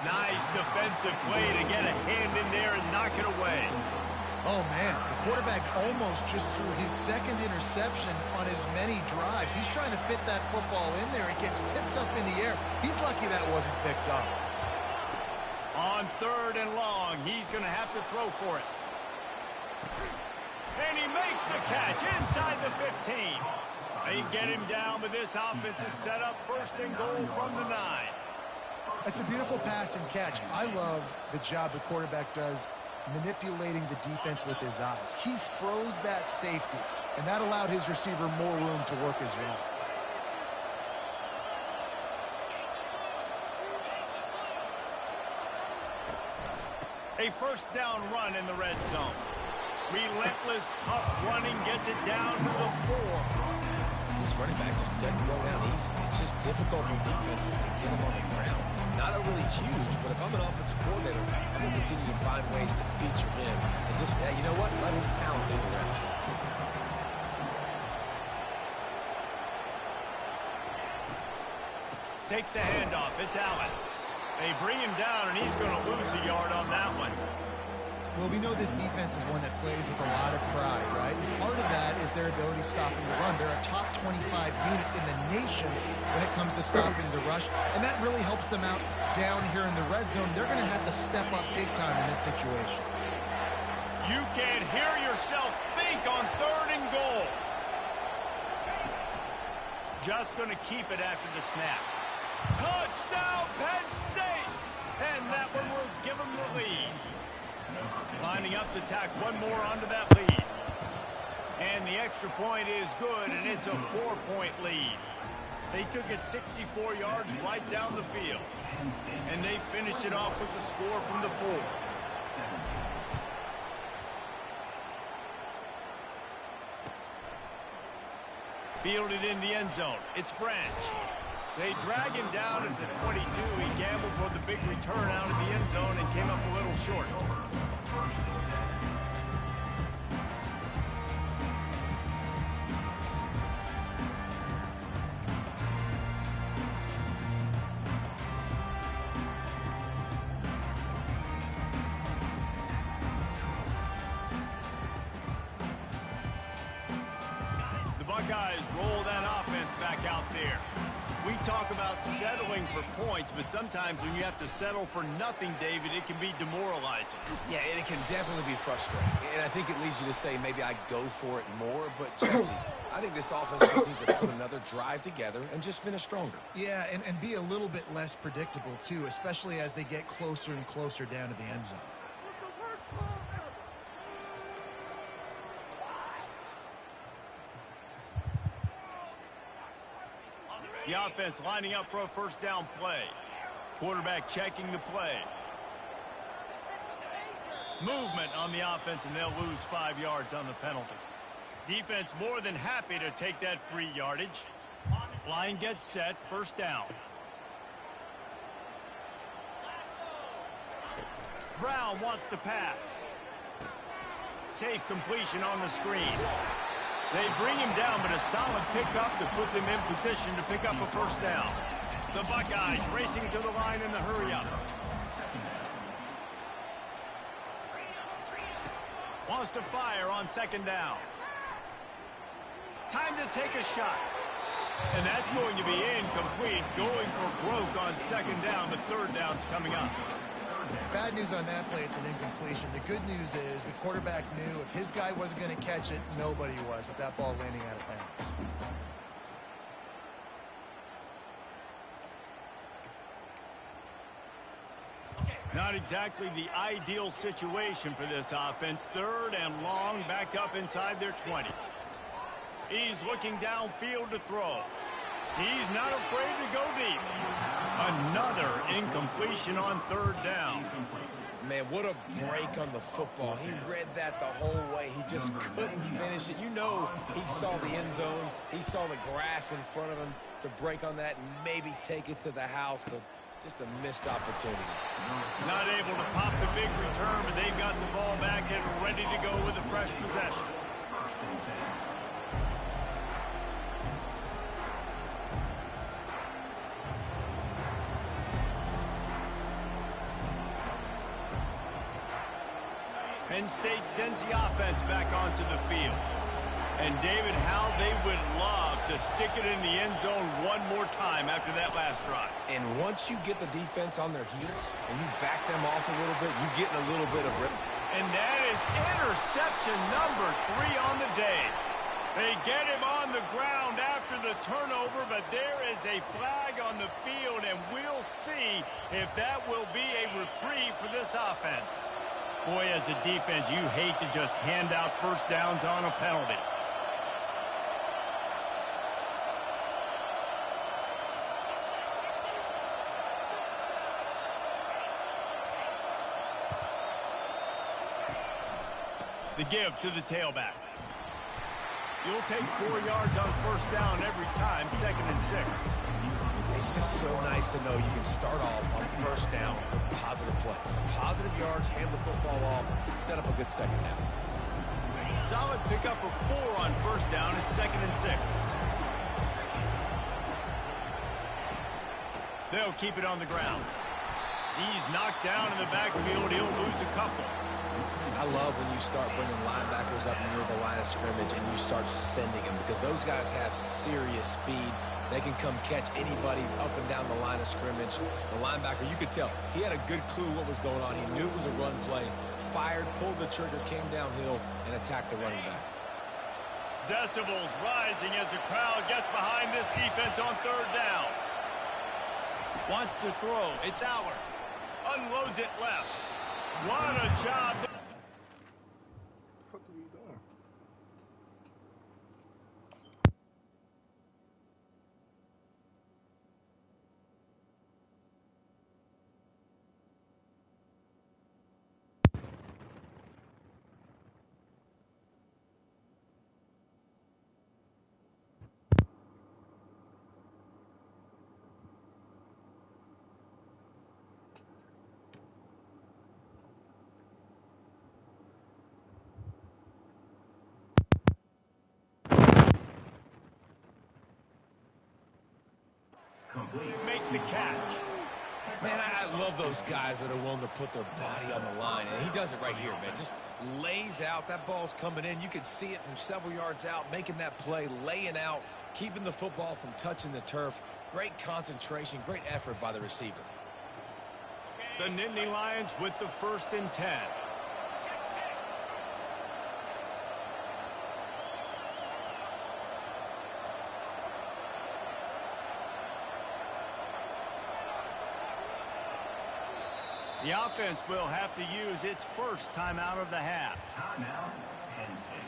Nice defensive play to get a hand in there and knock it away. Oh, man, the quarterback almost just threw his 2nd interception on as many drives. He's trying to fit that football in there. It gets tipped up in the air. He's lucky that wasn't picked up. On 3rd and long, he's going to have to throw for it. And he makes the catch inside the 15. They get him down, but this offense is set up 1st and goal from the 9. It's a beautiful pass and catch. I love the job the quarterback does manipulating the defense with his eyes. He froze that safety, and that allowed his receiver more room to work his route. A 1st down run in the red zone. Relentless, tough running gets it down to the 4. This running back just doesn't go down easy. It's just difficult for defenses to get him on the ground. Not overly huge, but if I'm an offensive coordinator, I'm going to continue to find ways to feature him and just takes the handoff. It's Allen. They bring him down, and he's going to lose a yard on that one. Well, we know this defense is one that plays with a lot of pride, right? And part of that is their ability stopping the run. They're a top 25 unit in the nation when it comes to stopping the rush, and that really helps them out down here in the red zone. They're going to have to step up big time in this situation. You can hear yourself think on 3rd and goal. Just going to keep it after the snap. Touchdown, Penn State! And that one will give them the lead. Lining up to tack one more onto that lead. And the extra point is good, and it's a 4-point lead. They took it 64 yards right down the field. And they finished it off with the score from the 4. Fielded in the end zone. It's Branch. They drag him down at the 22. He gambled for the big return out of the end zone and came up a little short. The Buckeyes roll that offense back out there. We talk about settling for points, but sometimes when you have to settle for nothing, David, it can be demoralizing. Yeah, and it can definitely be frustrating. And I think it leads you to say maybe I go for it more. But, Jesse, I think this offense just needs to put another drive together and just finish stronger. Yeah, and be a little bit less predictable, too, especially as they get closer and closer down to the end zone. The offense lining up for a first down play. Quarterback checking the play. Movement on the offense, and they'll lose 5 yards on the penalty. Defense more than happy to take that free yardage. Line gets set, first down. Brown wants to pass. Safe completion on the screen. They bring him down, but a solid pickup to put them in position to pick up a first down. The Buckeyes racing to the line in the hurry-up. Wants to fire on second down. Time to take a shot. And that's going to be incomplete, going for broke on second down, but third down's coming up. Bad news on that play, it's an incompletion. The good news is the quarterback knew if his guy wasn't going to catch it, nobody was, with that ball landing out of bounds. Not exactly the ideal situation for this offense. 3rd and long, backed up inside their 20. He's looking downfield to throw. He's not afraid to go deep. Another incompletion on 3rd down. Man, what a break on the football. He read that the whole way. He just couldn't finish it. You know he saw the end zone. He saw the grass in front of him to break on that and maybe take it to the house, but just a missed opportunity. Not able to pop the big return, but they've got the ball back and ready to go with a fresh possession. Penn State sends the offense back onto the field. And David, how they would love to stick it in the end zone one more time after that last drive. And once you get the defense on their heels and you back them off a little bit, you get in a little bit of rhythm. And that is interception number 3 on the day. They get him on the ground after the turnover, but there is a flag on the field, and we'll see if that will be a reprieve for this offense. Boy, as a defense, you hate to just hand out first downs on a penalty. The give to the tailback. You'll take 4 yards on first down every time, 2nd and 6. It's just so nice to know you can start off on first down with positive plays. Positive yards, hand the football off, set up a good second half. Solid pickup of 4 on first down. It's 2nd and 6. They'll keep it on the ground. He's knocked down in the backfield. He'll lose a couple. I love when you start bringing linebackers up near the line of scrimmage and you start sending them, because those guys have serious speed. They can come catch anybody up and down the line of scrimmage. The linebacker, you could tell, he had a good clue what was going on. He knew it was a run play, fired, pulled the trigger, came downhill, and attacked the running back. Decibels rising as the crowd gets behind this defense on third down. Wants to throw. It's Aller. Unloads it left. What a job. What are we doing? Make the catch. Man, I love those guys that are willing to put their body on the line, and he does it right here, man. Just lays out. That ball's coming in. You can see it from several yards out, making that play, laying out, keeping the football from touching the turf. Great concentration, great effort by the receiver. The Nittany Lions with the 1st and 10. The offense will have to use its first timeout of the half. Timeout, Penn State.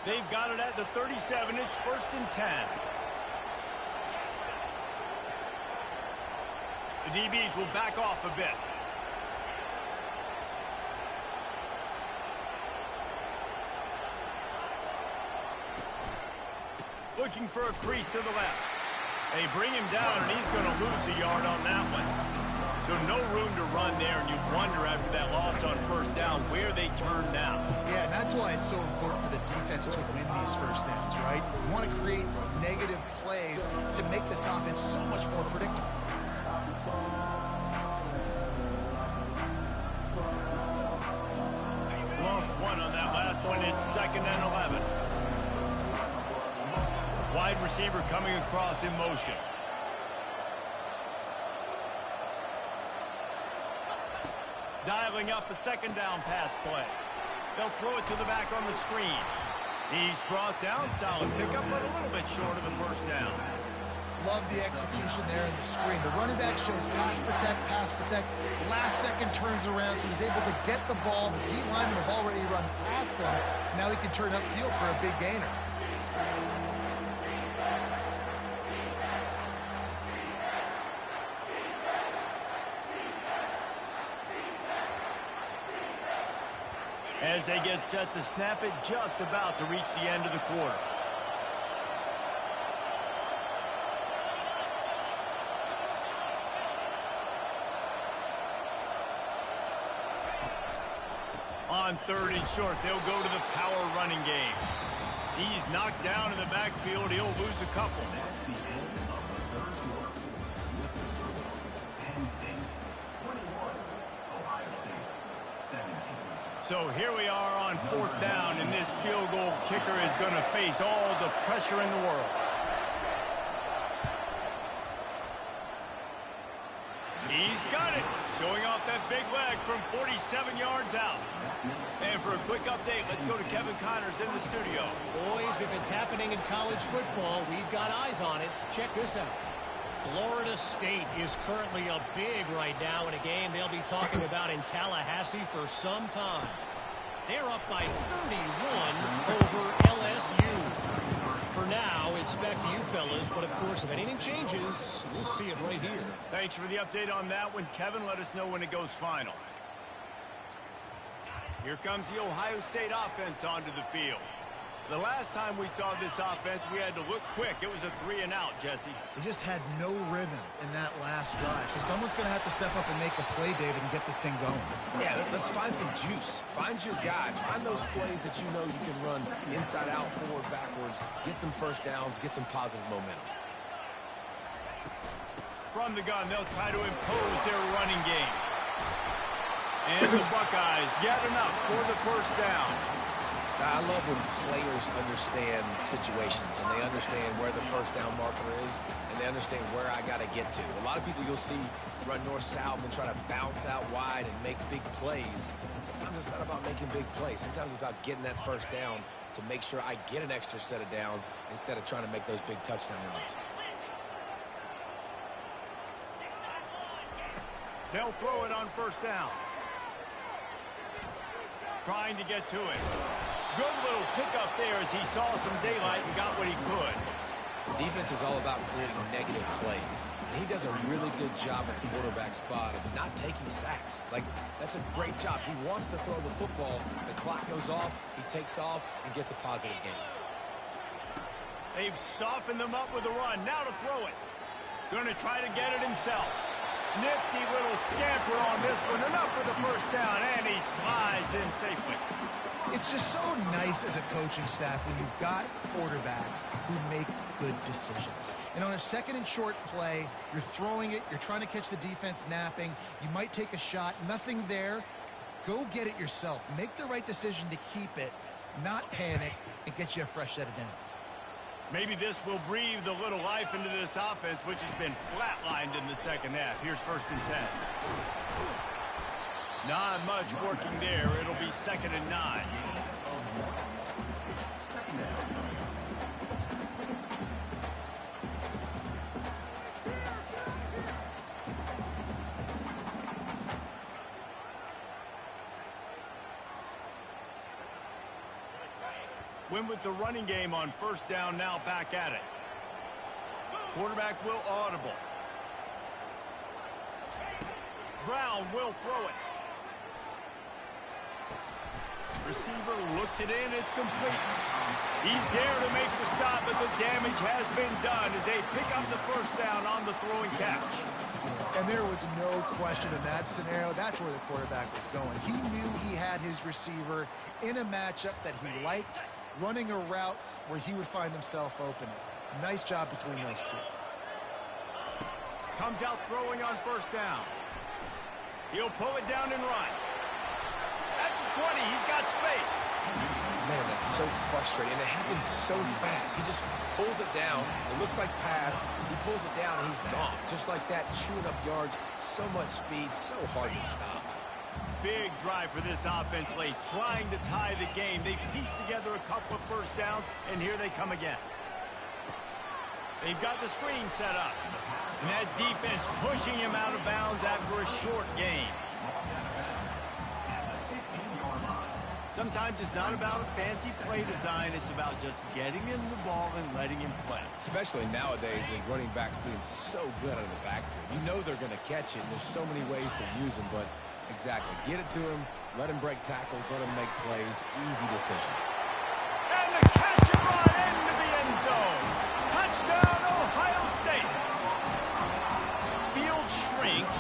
They've got it at the 37. It's 1st and 10. The DBs will back off a bit. Looking for a crease to the left. They bring him down, and he's going to lose a yard on that one. So no room to run there, and you wonder after that loss on 1st down where they turn now. Yeah, and that's why it's so important for the defense to win these 1st downs, right? You want to create negative plays to make this offense so much more predictable. Lost one on that last one. It's 2nd and 11. Wide receiver coming across in motion. Dialing up a 2nd down pass play. They'll throw it to the back on the screen. He's brought down. Solid pickup, but a little bit short of the 1st down. Love the execution there in the screen. The running back shows pass protect. Last second turns around, so he's able to get the ball. The D linemen have already run past him. Now he can turn upfield for a big gainer. As they get set to snap it, just about to reach the end of the quarter. On 3rd and short, they'll go to the power running game. He's knocked down in the backfield. He'll lose a couple. That's the end of the third quarter. With the score, Penn State 21, Ohio State 17. So here we are on 4th down, and this field goal kicker is going to face all the pressure in the world. He's got it, showing off that big leg from 47 yards out. And for a quick update, let's go to Kevin Connors in the studio. Boys, if it's happening in college football, we've got eyes on it. Check this out. Florida State is currently up big right now in a game they'll be talking about in Tallahassee for some time. They're up by 31 over LSU. For now, it's back to you fellas, but of course, if anything changes, we'll see it right here. Thanks for the update on that one, Kevin. Let us know when it goes final. Here comes the Ohio State offense onto the field. The last time we saw this offense, we had to look quick. It was a 3-and-out, Jesse. They just had no rhythm in that last drive. So someone's going to have to step up and make a play, David, and get this thing going. Yeah, let's find some juice. Find your guy. Find those plays that you know you can run inside out, forward, backwards, get some first downs, get some positive momentum. From the gun, they'll try to impose their running game. And the Buckeyes get enough for the first down. I love when players understand situations and they understand where the first down marker is and they understand where I got to get to. A lot of people you'll see run north-south and try to bounce out wide and make big plays. Sometimes it's not about making big plays. Sometimes it's about getting that first down to make sure I get an extra set of downs instead of trying to make those big touchdown runs. They'll throw it on first down. Trying to get to it. Good little pickup there as he saw some daylight and got what he could. Defense is all about creating negative plays. And he does a really good job at the quarterback spot of not taking sacks. Like, that's a great job. He wants to throw the football. The clock goes off. He takes off and gets a positive gain. They've softened them up with a run. Now to throw it. Going to try to get it himself. Nifty little scamper on this one. Enough for the first down, and he slides in safely. It's just so nice as a coaching staff when you've got quarterbacks who make good decisions. And on a second and short play, you're throwing it, you're trying to catch the defense napping, you might take a shot, nothing there. Go get it yourself. Make the right decision to keep it, not panic, and get you a fresh set of downs. Maybe this will breathe a little life into this offense, which has been flatlined in the second half. Here's 1st and 10. Not much working there. It'll be 2nd and 9. Win with the running game on first down, now back at it. Quarterback will audible. Brown will throw it. Receiver looks it in, it's complete. He's there to make the stop, but the damage has been done as they pick up the first down on the throw and catch. And there was no question in that scenario. That's where the quarterback was going. He knew he had his receiver in a matchup that he liked, running a route where he would find himself open. Nice job between those two. Comes out throwing on first down. He'll pull it down and run. That's a 20. He's got space. Man, that's so frustrating. And it happens so fast. He just pulls it down. It looks like pass. He pulls it down, and he's gone. Just like that, chewing up yards. So much speed, so hard to stop. Big drive for this offense late, trying to tie the game. They pieced together a couple of first downs, and here they come again. They've got the screen set up. And that defense pushing him out of bounds after a short game. Sometimes it's not about a fancy play design. It's about just getting him the ball and letting him play. Especially nowadays with running backs being so good out of the backfield. You know they're going to catch it, and there's so many ways to use them, but exactly. Get it to him, let him break tackles, let him make plays. Easy decision. And the catch and run into the end zone. Touchdown, Ohio State. Field shrinks,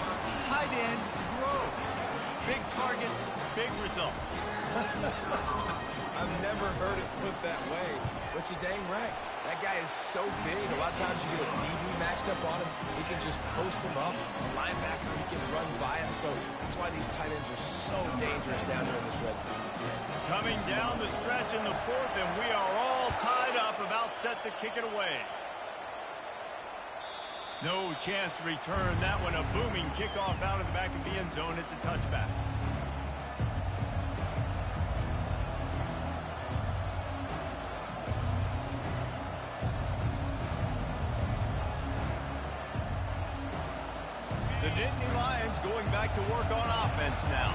tight end grows. Big targets, big results. I've never heard it put that way, but you're dang right. That guy is so big. A lot of times you get a DB matched up on him. He can just post him up. A linebacker, he can run by him. So that's why these tight ends are so dangerous down here in this red zone. Coming down the stretch in the fourth, and we are all tied up, about set to kick it away. No chance to return that one. A booming kickoff out of the back of the end zone. It's a touchback. The Nittany Lions going back to work on offense now.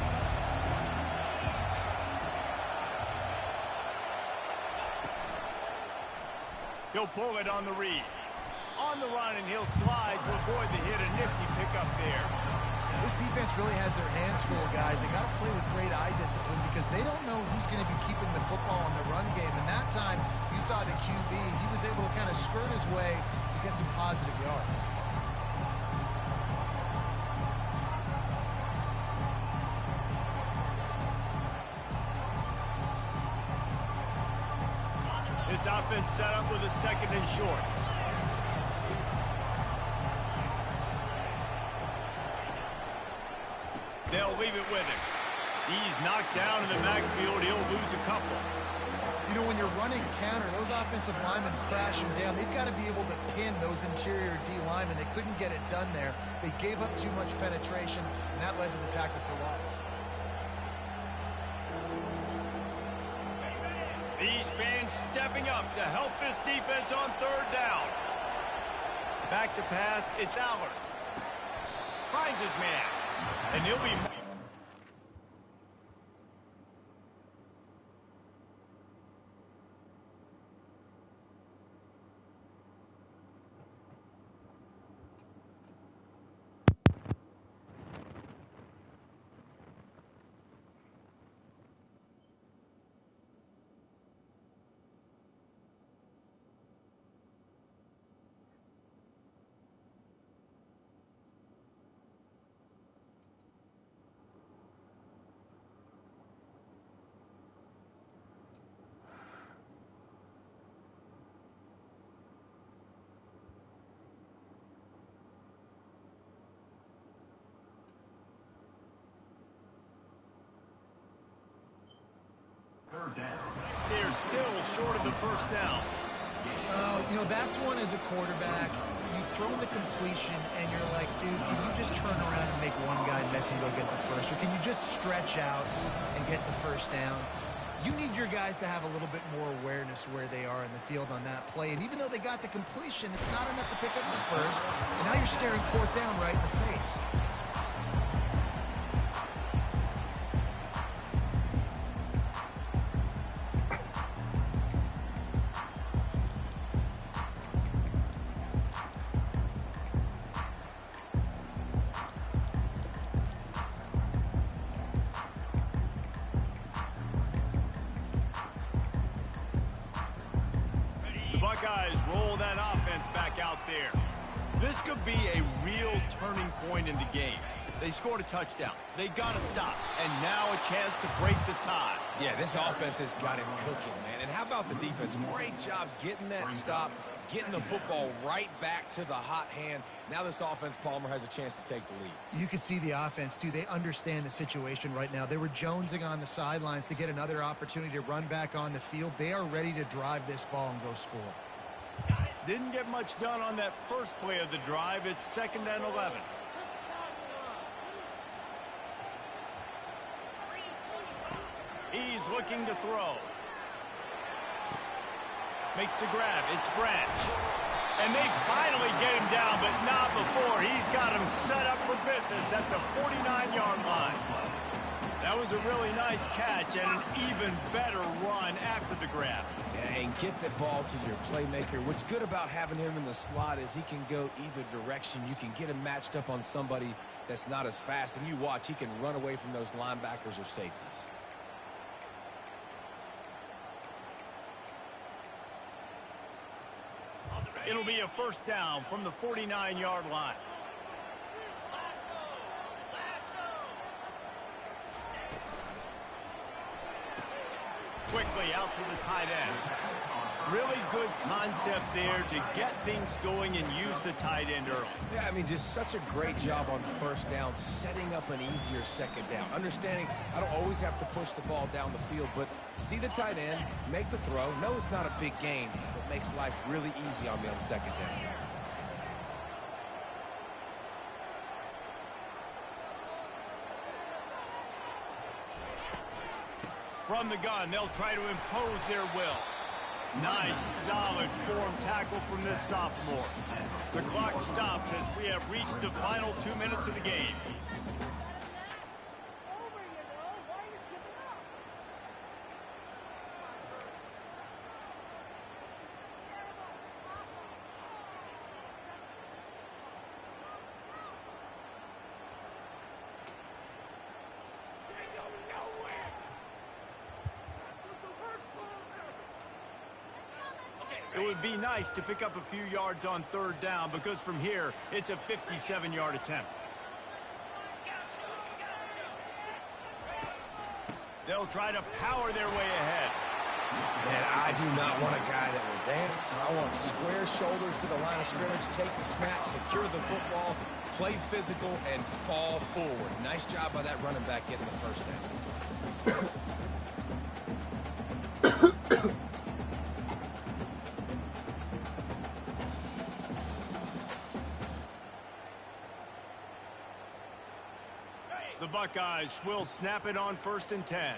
He'll pull it on the read. On the run, and he'll slide to avoid the hit. A nifty pickup there. This defense really has their hands full, guys. They got to play with great eye discipline because they don't know who's going to be keeping the football in the run game. And that time, QB. He was able to kind of skirt his way to get some positive yards. This offense set up with a 2nd and short. They'll leave it with him. He's knocked down in the backfield. He'll lose a couple. You know, when you're running counter, those offensive linemen crashing down. They've got to be able to pin those interior D linemen. They couldn't get it done there. They gave up too much penetration, and that led to the tackle for loss. These fans stepping up to help this defense on 3rd down. Back to pass, it's Allard. Finds his man. And he'll be... They're still short of the 1st down. You know, that's one as a quarterback. You throw in the completion, and you're like, dude, can you just turn around and make one guy miss and go get the first? Or can you just stretch out and get the 1st down? You need your guys to have a little bit more awareness where they are in the field on that play. And even though they got the completion, it's not enough to pick up the 1st. And now you're staring 4th down right in the face. Buckeyes roll that offense back out there. This could be a real turning point in the game. They scored a touchdown. They got to stop. And now a chance to break the tie. Yeah, this offense has got him cooking, man. And how about the defense? Great job getting that stop, getting the football right back to the hot hand. Now this offense, Palmer, has a chance to take the lead. You could see the offense, too. They understand the situation right now. They were jonesing on the sidelines to get another opportunity to run back on the field. They are ready to drive this ball and go score. Didn't get much done on that first play of the drive. It's 2nd and 11. He's looking to throw. Makes the grab. It's Branch. And they finally get him down, but not before. He's got him set up for business at the 49-yard line. That was a really nice catch and an even better run after the grab. Yeah, and get the ball to your playmaker. What's good about having him in the slot is he can go either direction. You can get him matched up on somebody that's not as fast, and you watch, he can run away from those linebackers or safeties. It'll be a 1st down from the 49-yard line. Quickly out to the tight end. Really good concept there to get things going and use the tight end early. Yeah, I mean, just such a great job on 1st down, setting up an easier 2nd down. Understanding I don't always have to push the ball down the field, but see the tight end, make the throw. No, it's not a big gain, but makes life really easy on me on 2nd down. From the gun, they'll try to impose their will. Nice, solid form tackle from this sophomore. The clock stops as we have reached the final 2 minutes of the game. It would be nice to pick up a few yards on third down because from here, it's a 57-yard attempt. They'll try to power their way ahead. And I do not want a guy that will dance. I want square shoulders to the line of scrimmage, take the snap, secure the football, play physical, and fall forward. Nice job by that running back getting the first down. The Buckeyes will snap it on 1st and 10.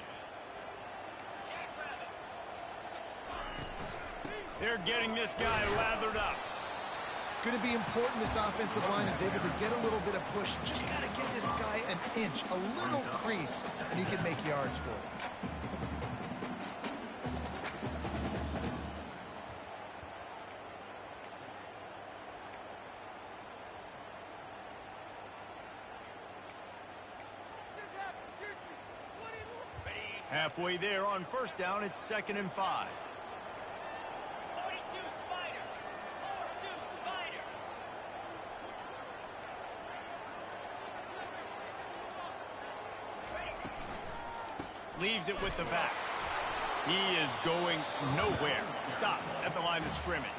They're getting this guy lathered up. It's going to be important this offensive line is able to get a little bit of push. Just got to give this guy an inch, a little crease, and he can make yards for it. Halfway there on 1st down, it's 2nd and 5. Leaves it with the back. He is going nowhere. Stopped at the line of scrimmage.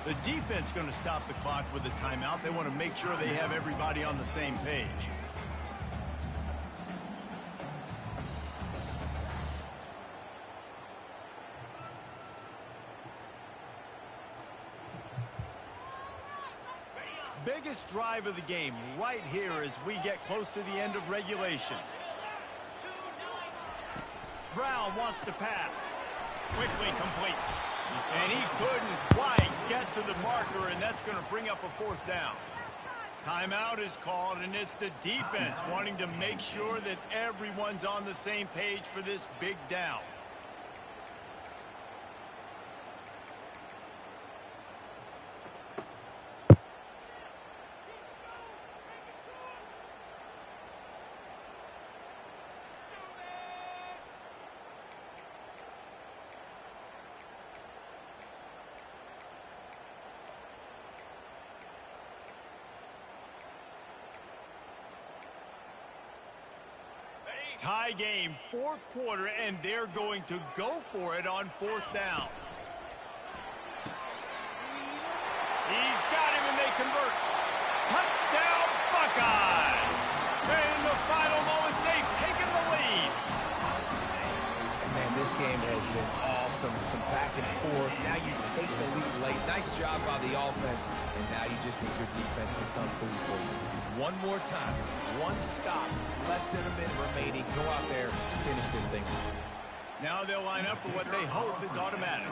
The defense going to stop the clock with a timeout. They want to make sure they have everybody on the same page. Biggest drive of the game right here as we get close to the end of regulation. Brown wants to pass. Quickly complete. And he couldn't quite get to the marker, and that's going to bring up a 4th down. Timeout is called, and it's the defense wanting to make sure that everyone's on the same page for this big down. Tie game, 4th quarter, and they're going to go for it on 4th down. He's got him, and they convert. Touchdown, Buckeyes! And in the final moments, they've taken the lead. And man, this game has been awesome. Some back and forth. Now you take the lead late. Nice job by the offense, and now you just need your defense to come through for you. One more time, one stop, less than a minute remaining. Go out there, finish this thing off. Now they'll line up for what they hope is automatic.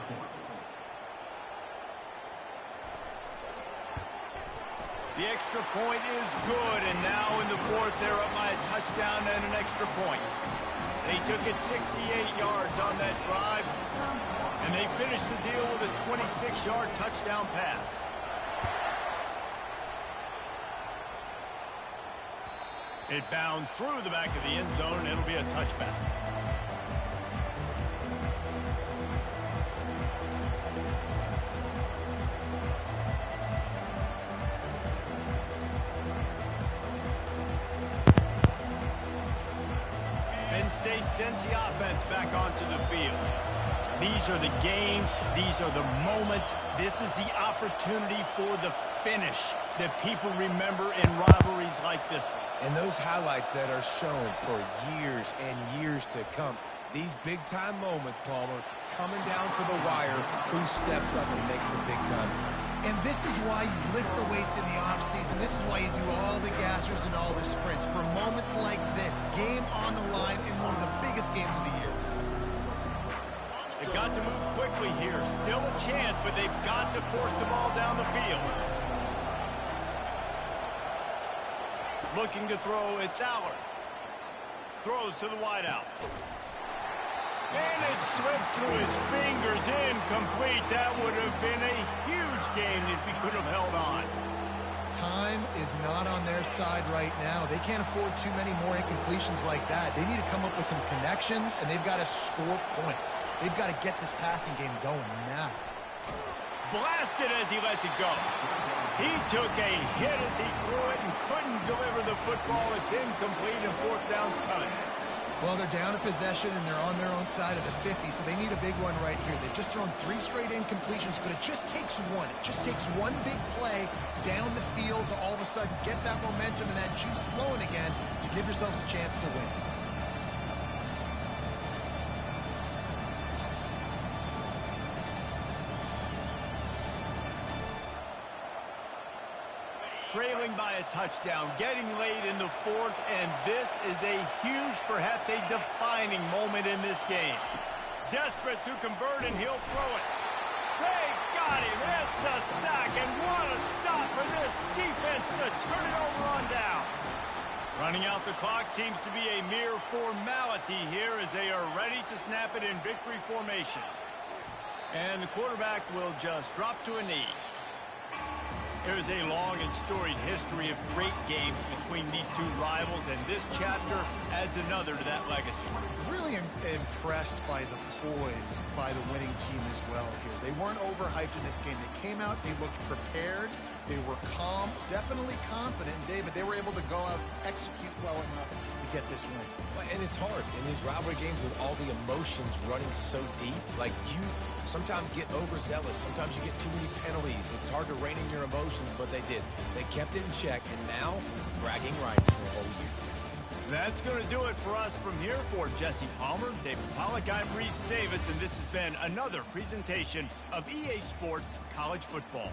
The extra point is good, and now in the 4th, they're up by a touchdown and an extra point. They took it 68 yards on that drive, and they finished the deal with a 26-yard touchdown pass. It bounds through the back of the end zone, and it'll be a touchback. Penn State sends the offense back onto the field. These are the games. These are the moments. This is the opportunity for the finish that people remember in rivalries like this one. And those highlights that are shown for years and years to come. These big-time moments, Palmer, coming down to the wire, who steps up and makes the big-time play. And this is why you lift the weights in the offseason. This is why you do all the gassers and all the sprints. For moments like this, game on the line in one of the biggest games of the year. They've got to move quickly here. Still a chance, but they've got to force the ball down the field. Looking to throw, it's Allard. Throws to the wideout. And it slips through his fingers, incomplete. That would have been a huge gain if he could have held on. Time is not on their side right now. They can't afford too many more incompletions like that. They need to come up with some connections, and they've got to score points. They've got to get this passing game going now. blasted as he lets it go. He took a hit as he threw it and couldn't deliver the football. It's incomplete and fourth down's coming. Well, they're down a possession, and they're on their own side of the 50, so they need a big one right here. They've just thrown 3 straight incompletions, but it just takes one. It just takes one big play down the field to all of a sudden get that momentum and that juice flowing again to give yourselves a chance to win. Trailing by a touchdown, getting late in the fourth, and this is a huge, perhaps a defining moment in this game. Desperate to convert, and he'll throw it. They got him. It's a sack, and what a stop for this defense to turn it over on down. Running out the clock seems to be a mere formality here as they are ready to snap it in victory formation. And the quarterback will just drop to a knee. There's a long and storied history of great games between these two rivals, and this chapter adds another to that legacy. Really impressed by the poise by the winning team as well here. They weren't overhyped in this game. They came out, they looked prepared, they were calm, definitely confident. David, they were able to go out, execute well enough to get this win. And it's hard in these rivalry games with all the emotions running so deep. Like, you sometimes get overzealous. Sometimes you get too many penalties. It's hard to rein in your emotions, but they did. They kept it in check, and now bragging rights for a whole year. That's going to do it for us from here. For Jesse Palmer, David Pollack, I'm Reese Davis, and this has been another presentation of EA Sports College Football.